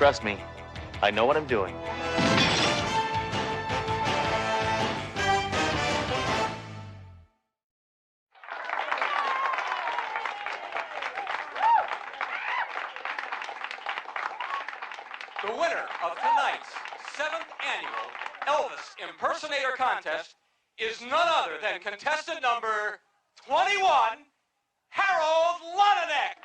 Trust me, I know what I'm doing. The winner of tonight's 7th annual Elvis Impersonator Contest is none other than contestant number 21, Harold Lonanek.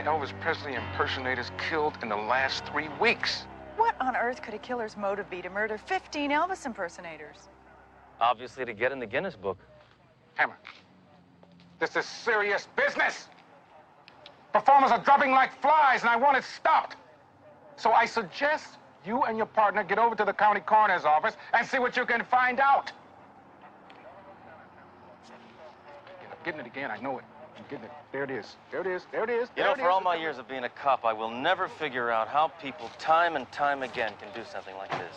Elvis Presley impersonators killed in the last 3 weeks. What on earth could a killer's motive be to murder 15 Elvis impersonators? Obviously to get in the Guinness Book. Hammer, this is serious business. Performers are dropping like flies, and I want it stopped. So I suggest you and your partner get over to the county coroner's office and see what you can find out. I'm getting it again, I know it. I'm getting it. There it is. There it is. There it is. You know, for all my years of being a cop, I will never figure out how people time and time again can do something like this.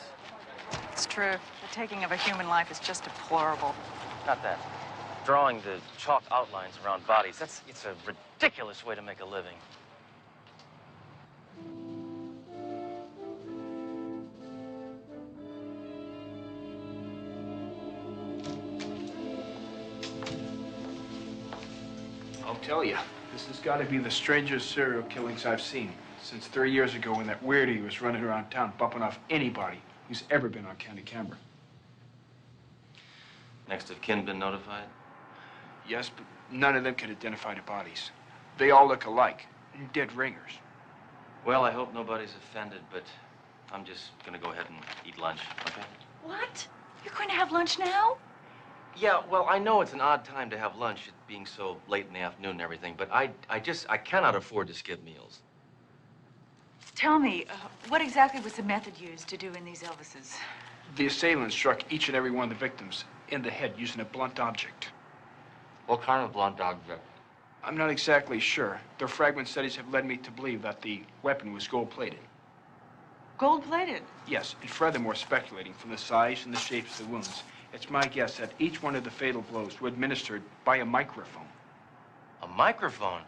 It's true. The taking of a human life is just deplorable. Not that. Drawing the chalk outlines around bodies, it's a ridiculous way to make a living. I'll tell you, this has got to be the strangest serial killings I've seen since 3 years ago when that weirdo was running around town bumping off anybody who's ever been on county camera. Next of kin been notified? Yes, but none of them can identify the bodies. They all look alike, dead ringers. Well, I hope nobody's offended, but I'm just gonna go ahead and eat lunch, okay? What? You're going to have lunch now? Yeah, well, I know it's an odd time to have lunch, it being so late in the afternoon and everything, but I cannot afford to skip meals. Tell me, what exactly was the method used to do in these Elvises? The assailant struck each and every one of the victims in the head using a blunt object. What kind of blunt object? I'm not exactly sure. Their fragment studies have led me to believe that the weapon was gold-plated. Gold-plated? Yes, and furthermore, speculating from the size and the shapes of the wounds, it's my guess that each one of the fatal blows were administered by a microphone. A microphone?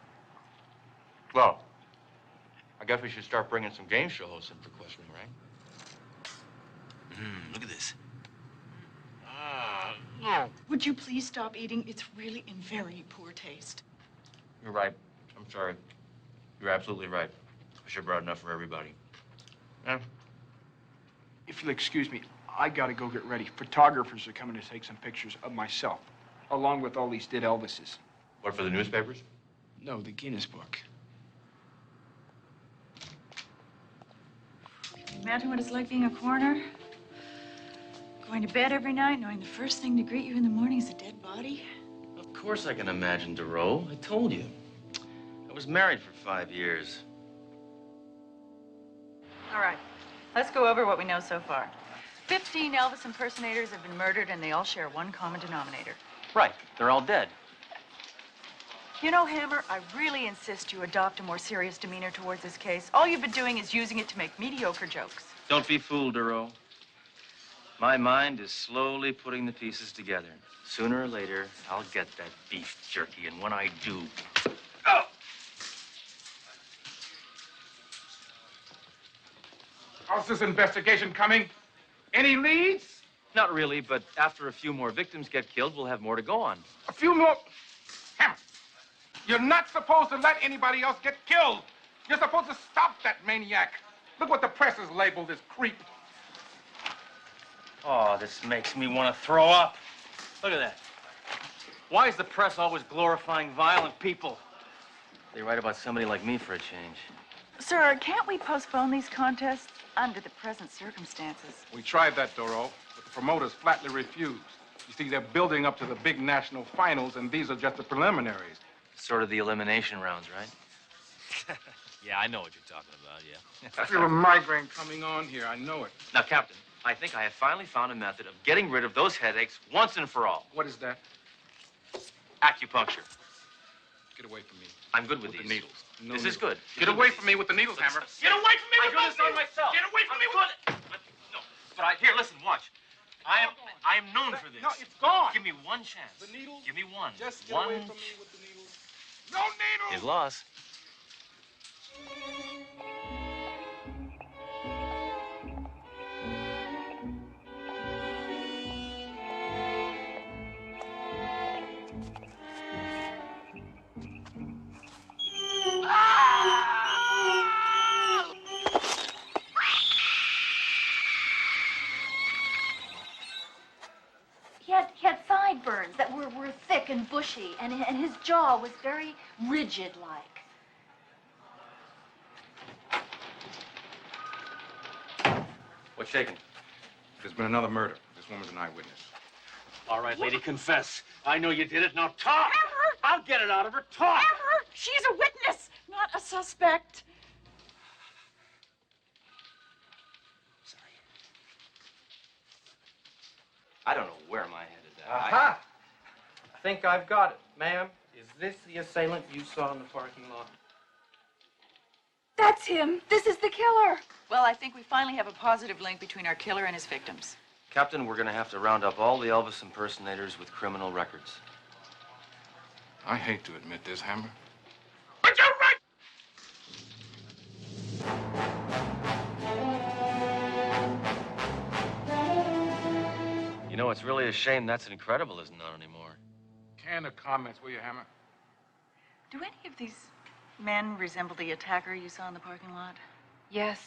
Well, I guess we should start bringing some game show hosts in for questioning, right? Look at this. Would you please stop eating? It's really in very poor taste. You're right. I'm sorry. You're absolutely right. I should have brought enough for everybody. Yeah. If you'll excuse me, I gotta go get ready. Photographers are coming to take some pictures of myself, along with all these dead Elvises. What, for the newspapers? No, the Guinness Book. Imagine what it's like being a coroner. Going to bed every night, knowing the first thing to greet you in the morning is a dead body. Of course I can imagine, Doreau. I told you. I was married for 5 years. All right, let's go over what we know so far. 15 Elvis impersonators have been murdered, and they all share one common denominator. Right. They're all dead. You know, Hammer, I really insist you adopt a more serious demeanor towards this case. All you've been doing is using it to make mediocre jokes. Don't be fooled, Doreau. My mind is slowly putting the pieces together. Sooner or later, I'll get that beef jerky, and when I do... Oh! How's this investigation coming? Any leads? Not really, but after a few more victims get killed, we'll have more to go on. A few more? Hammer, you're not supposed to let anybody else get killed. You're supposed to stop that maniac. Look what the press has labeled as creep. Oh, this makes me want to throw up. Look at that. Why is the press always glorifying violent people? They write about somebody like me for a change. Sir, can't we postpone these contests under the present circumstances? We tried that, Doreau, but the promoters flatly refused. You see, they're building up to the big national finals, and these are just the preliminaries. Sort of the elimination rounds, right? Yeah, I know what you're talking about, yeah. I feel a migraine coming on here. I know it. Now, Captain, I think I have finally found a method of getting rid of those headaches once and for all. What is that? Acupuncture. Get away from me. I'm good with the these. needles. No This needles. is good. Get away from me with the needles, Hammer. Get away from me with those needles. myself. Get away from me with No, but here, listen, watch. I am known for this. No, it's gone. Give me one chance. The needles? Give me one. Just get one. away from me with the needles. No needles. His loss. He had sideburns that were thick and bushy, and his jaw was very rigid-like. What's shaking? There's been another murder. This woman's an eyewitness. All right, lady, confess. I know you did it. Now talk. Hammer! I'll get it out of her. Talk. Hammer! She's a witness, not a suspect. Sorry. I don't know where my head is at. Aha! I think I've got it. Ma'am, is this the assailant you saw in the parking lot? That's him. This is the killer. Well, I think we finally have a positive link between our killer and his victims. Captain, we're going to have to round up all the Elvis impersonators with criminal records. I hate to admit this, Hammer. But you're right! You know, it's really a shame That's Incredible isn't on anymore. Can of comments, will you, Hammer? Do any of these men resemble the attacker you saw in the parking lot? Yes,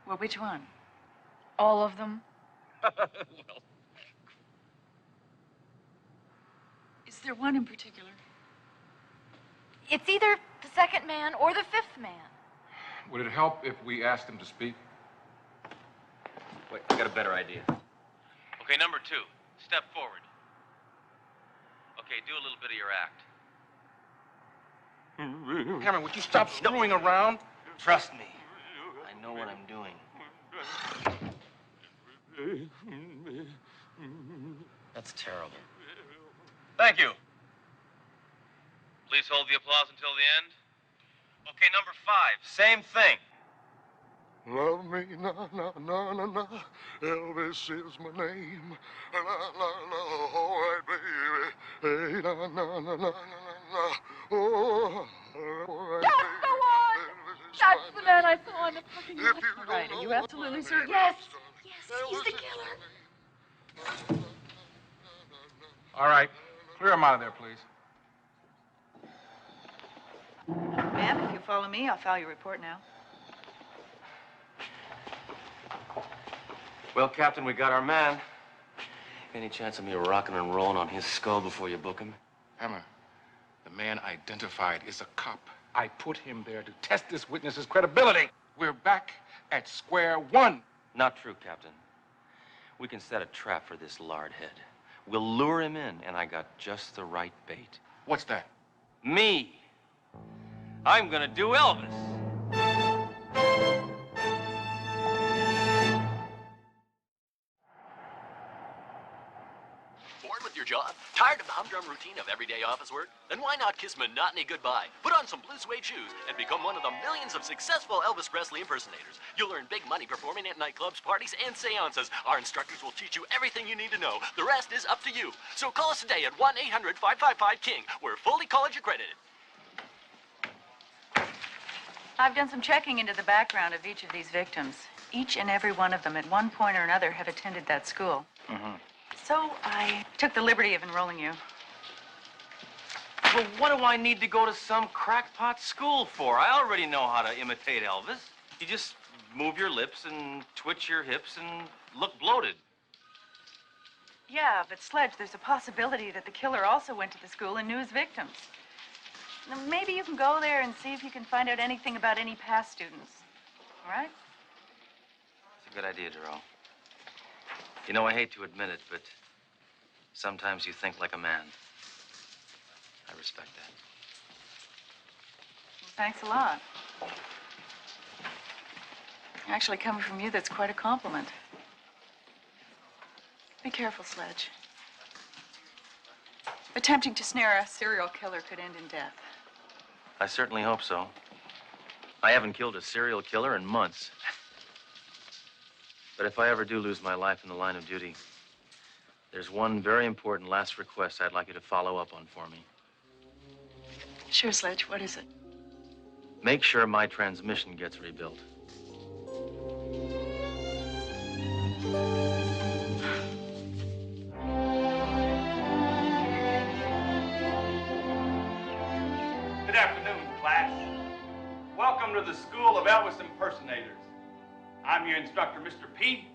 Well, which one? all of them. Well, Is there one in particular? It's either the second man or the fifth man. Would it help if we asked him to speak? wait, I got a better idea. Okay, number 2. Step forward. Okay, do a little bit of your act. Hammer, would you stop screwing around? Trust me. I know what I'm doing. That's terrible. Thank you. Please hold the applause until the end. Okay, number 5. Same thing. Love me, na, na, na, na, na. Elvis is my name. La, la, la, all right, baby. Hey, na, na, na, na, na, na, na. Oh, all right, Don't baby. go on! Elvis is That's my the man I name. saw in the parking If lot. you don't Right, are you know absolutely my certain? name, Yes. Yes, Elvis he's the is my killer. name. All right. Clear him out of there, please. Ma'am, if you follow me, I'll file your report now. Well, Captain, we got our man. Any chance of me rocking and rolling on his skull before you book him? Hammer, the man identified is a cop. I put him there to test this witness's credibility. We're back at square one. Not true, Captain. We can set a trap for this lard head. We'll lure him in, and I got just the right bait. What's that? Me. I'm gonna do Elvis. Bored with your job? Tired of the humdrum routine of everyday office work? Then why not kiss monotony goodbye? Put on some blue suede shoes and become one of the millions of successful Elvis Presley impersonators. You'll earn big money performing at nightclubs, parties, and seances. Our instructors will teach you everything you need to know. The rest is up to you. So call us today at 1-800-555-KING. We're fully college accredited. I've done some checking into the background of each of these victims. Each and every one of them at one point or another have attended that school. Mm-hmm. So I took the liberty of enrolling you. Well, what do I need to go to some crackpot school for? I already know how to imitate Elvis. You just move your lips and twitch your hips and look bloated. Yeah, but Sledge, there's a possibility that the killer also went to the school and knew his victims. Now, maybe you can go there and see if you can find out anything about any past students. All right? It's a good idea, Doreau. You know, I hate to admit it, but sometimes you think like a man. I respect that. Thanks a lot. Actually, coming from you, that's quite a compliment. Be careful, Sledge. Attempting to snare a serial killer could end in death. I certainly hope so. I haven't killed a serial killer in months. But if I ever do lose my life in the line of duty, there's one very important last request I'd like you to follow up on for me. Sure, Sledge. What is it? Make sure my transmission gets rebuilt. Good afternoon, class. Welcome to the School of Elvis Impersonators. I'm your instructor, Mr. P.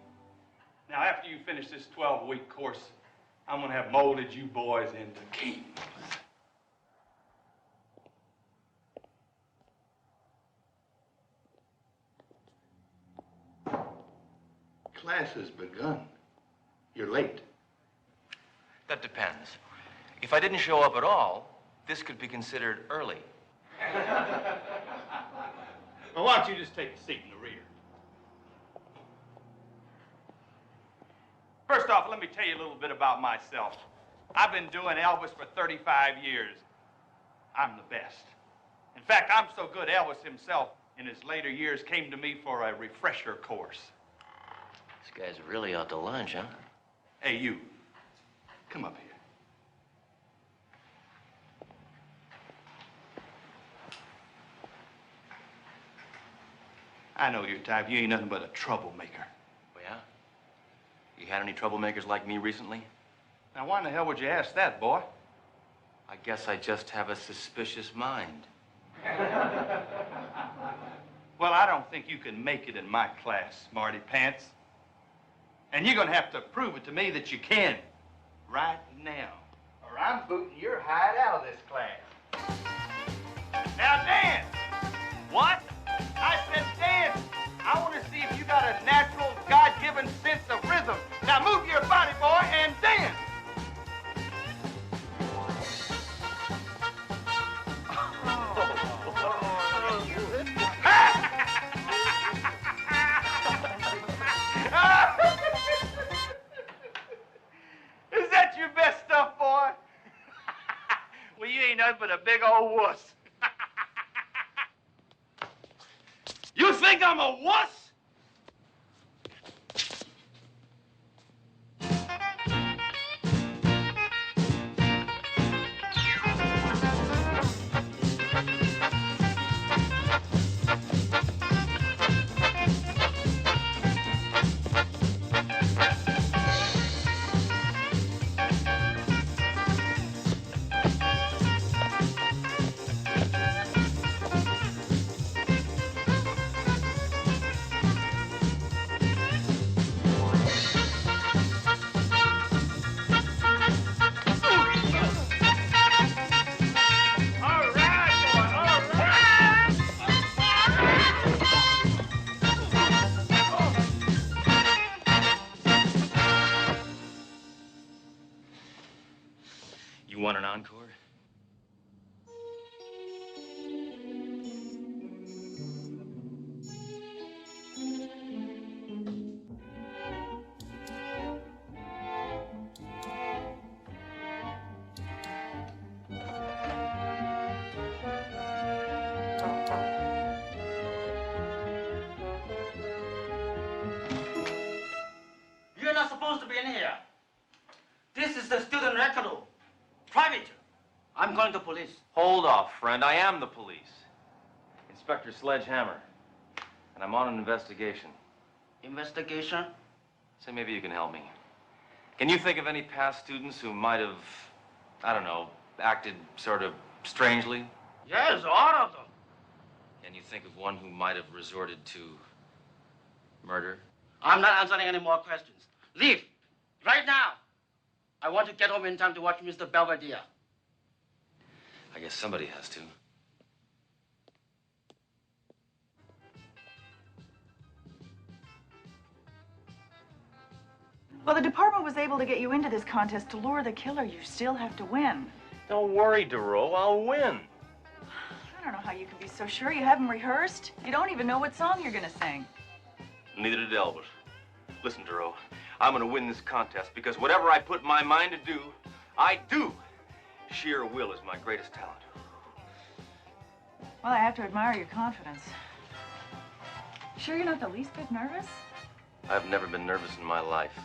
Now, after you finish this 12-week course, I'm going to have molded you boys into kings. Class has begun. You're late. That depends. If I didn't show up at all, this could be considered early. Well, why don't you just take a seat in the rear? First off, let me tell you a little bit about myself. I've been doing Elvis for 35 years. I'm the best. In fact, I'm so good, Elvis himself, in his later years, came to me for a refresher course. This guy's really out to lunch, huh? Hey, you. Come up here. I know your type. You ain't nothing but a troublemaker. Oh, yeah? You had any troublemakers like me recently? Now, why in the hell would you ask that, boy? I guess I just have a suspicious mind. Well, I don't think you can make it in my class, smarty pants. And you're gonna have to prove it to me that you can. Right now. Or I'm booting your hide out of this class. Now, dance! What? I said dance! I want to see if you got a natural, God-given sense of rhythm. Now move your body, boy, and dance! Is that your best stuff, boy? Well, you ain't nothing but a big old wuss. You think I'm a wuss? You want an encore? You're not supposed to be in here. This is the student record room. Private. I'm calling the police. Hold off, friend. I am the police. Inspector Sledge Hammer. And I'm on an investigation. Investigation? Say, maybe you can help me. Can you think of any past students who might have, I don't know, acted sort of strangely? Yes, all of them. Can you think of one who might have resorted to murder? I'm not answering any more questions. Leave. Right now. I want to get home in time to watch Mr. Belvedere. I guess somebody has to. Well, the department was able to get you into this contest to lure the killer. You still have to win. Don't worry, Doreau. I'll win. I don't know how you can be so sure you haven't rehearsed? You don't even know what song you're gonna sing. Neither did Elvis. Listen, Doreau, I'm gonna win this contest because whatever I put my mind to do, I do. Sheer will is my greatest talent. Well, I have to admire your confidence. Sure you're not the least bit nervous? I've never been nervous in my life.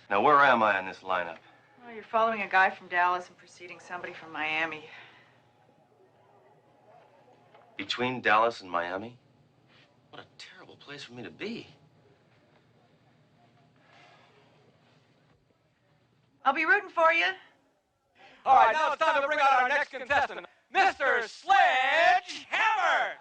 Now, where am I in this lineup? Well, you're following a guy from Dallas and preceding somebody from Miami. Between Dallas and Miami? What a terrible place for me to be. I'll be rooting for you. All right, now it's time to bring out our next contestant, Mr. Sledge Hammer.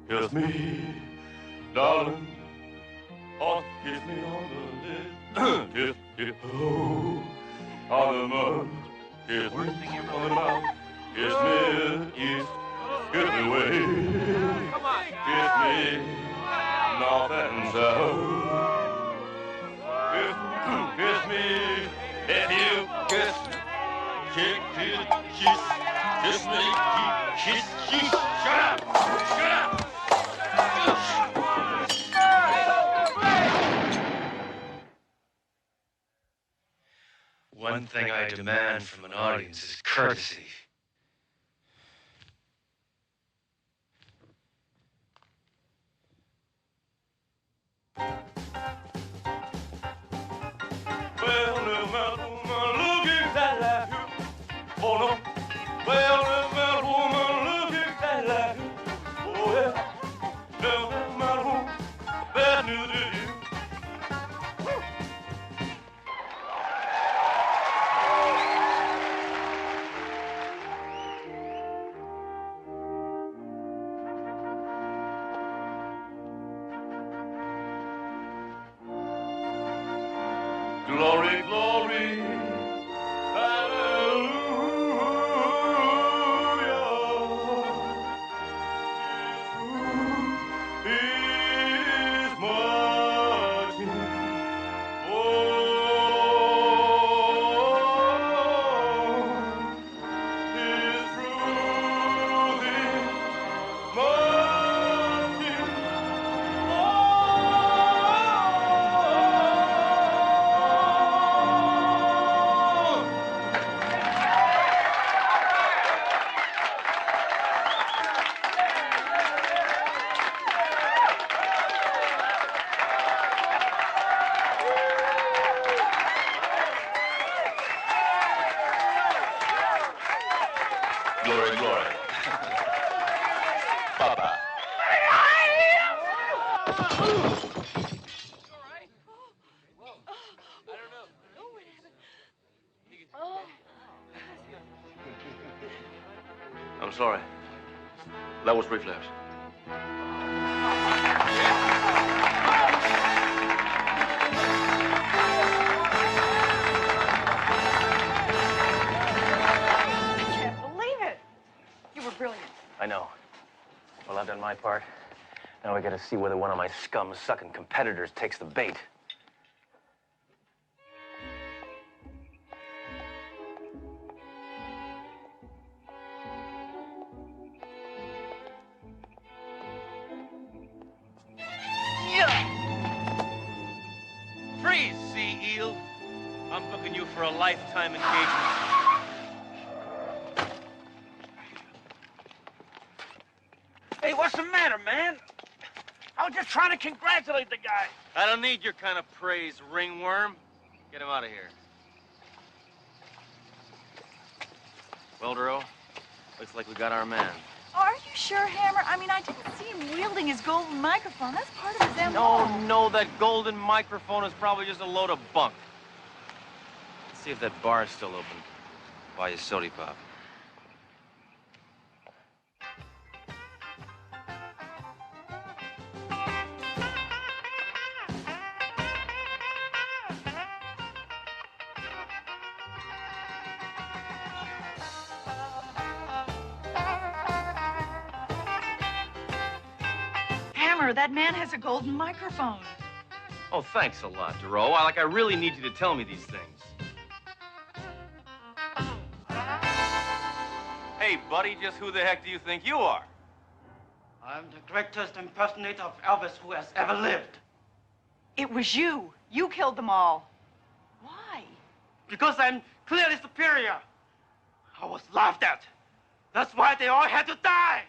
Kiss me, darling. Oh, kiss me on the lips. Kiss, oh, on the mouth. Kiss me on the mouth. Kiss me east. Kiss me west. Kiss me north and south. Kiss me if you kiss. Kiss me. Kiss. Shut up. Shut up. One thing I demand from an audience is courtesy. Well, no matter woman, look exactly like you. Oh no. Well, no matter woman, look exactly like you. Oh yeah. No matter woman, that neither do you. Glory, glory, hallelujah. His mighty, His truth is mighty. Glory, glory. Papa. I'm sorry. That was reflex. Brilliant. I know. Well, I've done my part. Now we gotta see whether one of my scum-sucking competitors takes the bait. Freeze, sea eel. I'm booking you for a lifetime engagement. Hey, what's the matter, man? I was just trying to congratulate the guy. I don't need your kind of praise, ringworm. Get him out of here. Well, Doreau, looks like we got our man. Are you sure, Hammer? I mean, I didn't see him wielding his golden microphone. That's part of his MO. No, that golden microphone is probably just a load of bunk. See if that bar is still open. Buy you sody pop. Hammer, that man has a golden microphone. Oh, thanks a lot, Doreau. I really need you to tell me these things. Hey, buddy, just who the heck do you think you are? I'm the greatest impersonator of Elvis who has ever lived. It was you. You killed them all. Why? Because I'm clearly superior. I was laughed at. That's why they all had to die.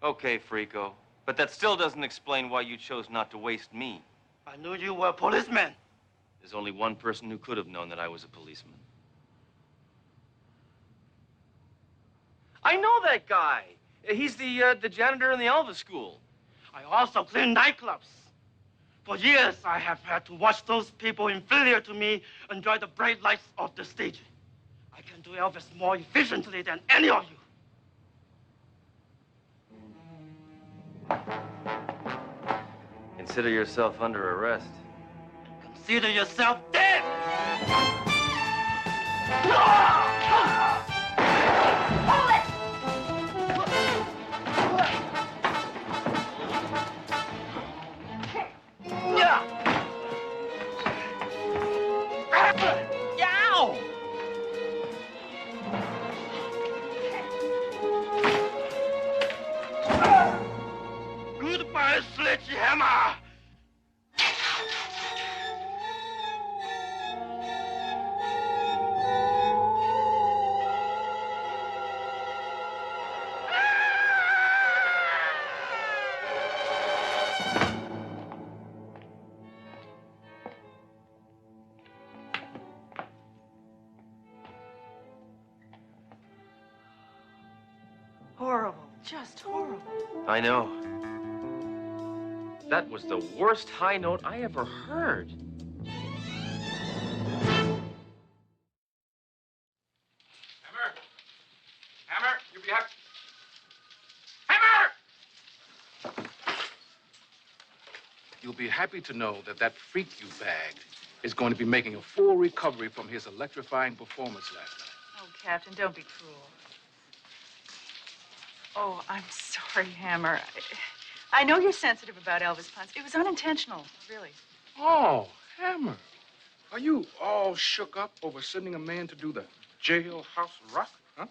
Okay, Frico. But that still doesn't explain why you chose not to waste me. I knew you were a policeman. There's only one person who could have known that I was a policeman. I know that guy. He's the janitor in the Elvis school. I also clean nightclubs. For years, I have had to watch those people inferior to me enjoy the bright lights of the stage. I can do Elvis more efficiently than any of you. Consider yourself under arrest. Consider yourself dead! Yow! Goodbye, Sledge Hammer! Horrible. Just horrible. I know. That was the worst high note I ever heard. Hammer, you be happy. Hammer! You'll be happy to know that that freak you bagged is going to be making a full recovery from his electrifying performance last night. Oh, Captain, don't be cruel. Oh, I'm sorry, Hammer. I know you're sensitive about Elvis puns. It was unintentional, really. Oh, Hammer. Are you all shook up over sending a man to do the jailhouse rock, huh?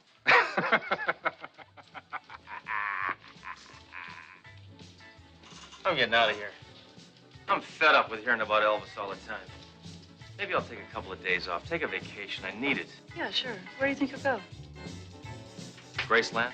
I'm getting out of here. I'm fed up with hearing about Elvis all the time. Maybe I'll take a couple of days off. Take a vacation. I need it. Yeah, sure. Where do you think you'll go? Graceland?